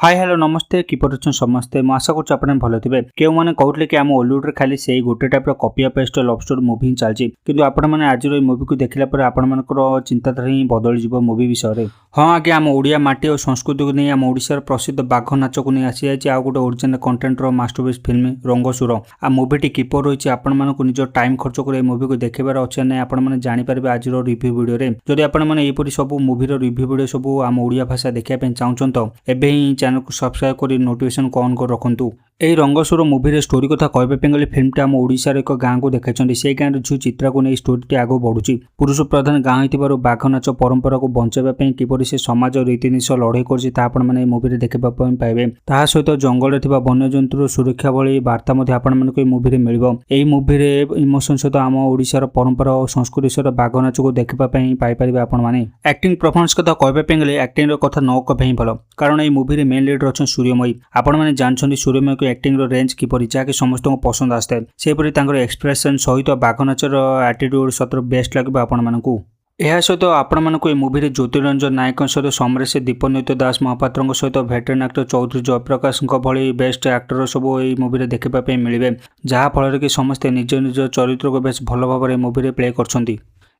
Hi hello नमस्ते किपर अच्छे समस्ते मैं आशा करूँ आपने भल थे क्यों मैंने कहते कि आम ओलीवुड में खाली गोटे type copy paste love story movie ही चलती किंतु आपण मैंने आज मुवी को देखला पर चिंताधारा ही बदल जी मुवी विषय हाँ आगे आम ओडिया माटी और संस्कृति को नहीं आम ओडिशार प्रसिद्ध बाघ नाच को नहीं आसी जाए गोटे ओरिजिनल कंटेंटर मास्टरपीस फिल्म रंगसुर आ मुवीटी किपर रही आपण मानक निज टाइम खर्च कर मुवी को देखार अच्छे ना आपने जानीपारे आज रिव्यू वीडियो जदि आपरी सब मुवीर रिव्यू वीडियो सब आम ओडिया भाषा देखा चाहूँ तो एवं ही चैनल को सब्सक्राइब कर नोटिफिकेशन को ऑन कर रखु। यही रंगसुर मुवी स्टोरी कथा कहवाई गले फिल्मटा आम ओडिशार एक गाँव को देखा से गाँव झील चित्रा को नहीं स्टोरी आगे बढ़ुची पुरुष प्रधान गाँव हो बाघ नाच परंपरा को बचाई किपर से समाज रीतिनीति लड़ाई कर मुवी देखा पाइबे ता सहित जंगल वन्यजंतुर सुरक्षा भली वार्ता आपण मुवी मिल मुवी इमोशन सहित आम ओडिशार परंपरा और संस्कृति सहित बाघ नाच को देखापी पाइपर आपण एक्टिंग परफॉर्मेंस कथा कहवाई गले एक्टिंग कथा न कहवा भल कारण ये मुवी मेन लीडर अच्छा सूर्यमयी आपण मैंने जानते सूर्यमयी को एक्टिंग रेंज किपरि जहाँकि समस्त को पसंद आसता है सेपरी एक्सप्रेशन सहित बाघ नाचर एटीट्यूड सतर बेस्ट लगे आपण यह सहित आपण मानक मुवी ज्योतिरंजन नायक सहित समरेश दीपनित्य दास महापात्र सहित भेटरेन एक्टर चौधरी जयप्रकाश भली बेस्ट एक्टर सब ये मुवी देखापी मिले जहाँफल कि समस्ते निज निज चरित्र को बेस भल भाव मुवी प्ले कर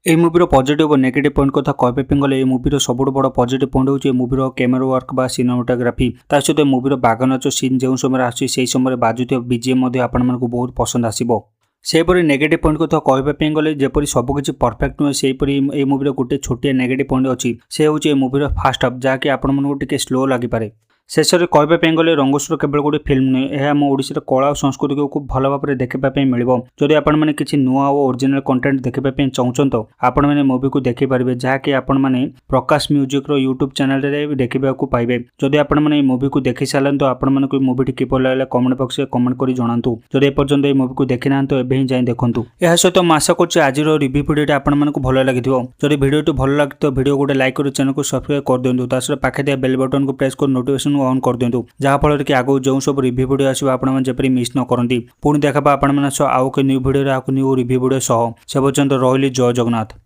এই মুভির পজিটিভ और नेगेटिव पॉइंट कथा कहवाई गले এই মুভির सबुठ बड़ पजिटिव पॉइंट होची मुभिर कैमेरा वर्क बा सिनेमाटोग्राफी ता सहित मुभिर बाघ नाच सीन जो समय आसी से समय बाजुथिबा बीजीएम आपण मानक बहुत पसंद आसीबो सेपरी नेगेटिव पॉइंट कथा कहवाई गले जेपरी सबकिछि परफेक्ट नुहे सेपरी ए मुभिर गोटे छोटिया नेगेटिव पॉइंट अच्छी से होची ए मुभिर फास्ट हाफ जहाँकि आपण मानक टिके स्लो लागि पारे शेष में कहवाई गले रंगसुर केवल गोटे फिल्म नुहे यह आम ओडिशार कला और संस्कृति को खूब भल भाव देखापी मिल जदि आपने किसी नुआ और ओरिजिनल कंटेंट देखापी चाहूँ तो आपण मैंने मुवी को देखिपारे जहाँकि आपण मैंने प्रकाश म्यूजिक यूट्यूब चैनल देखा पाइबे जदि आपण मैंने मुवी को देखी सारे तो आपण मैंने मुवी किपर लगे कमेंट बॉक्स में कमेंट कर जनातु जदि एपर्यंत मुवी को देखी ना तो एवं ही जाए देखूँ यह सहित मैं आशा कर आज रिव्यू वीडियो आपण भल लगी जदि वीडियो भल लगे तो वीडियो गोटे लाइक कर चैनल को सब्सक्राइब कर दिंतु तासर पाखे दिया बेल बटन को प्रेस कर नोटिफिकेशन ऑन कर दिंतु जहाँफल कि आगो जो सब रिव्यू वीडियो आसो आपड़ी मिस न करती पुणी देखा आपण आउ के new video new review video सह से पर्यंत रही जय जगन्नाथ।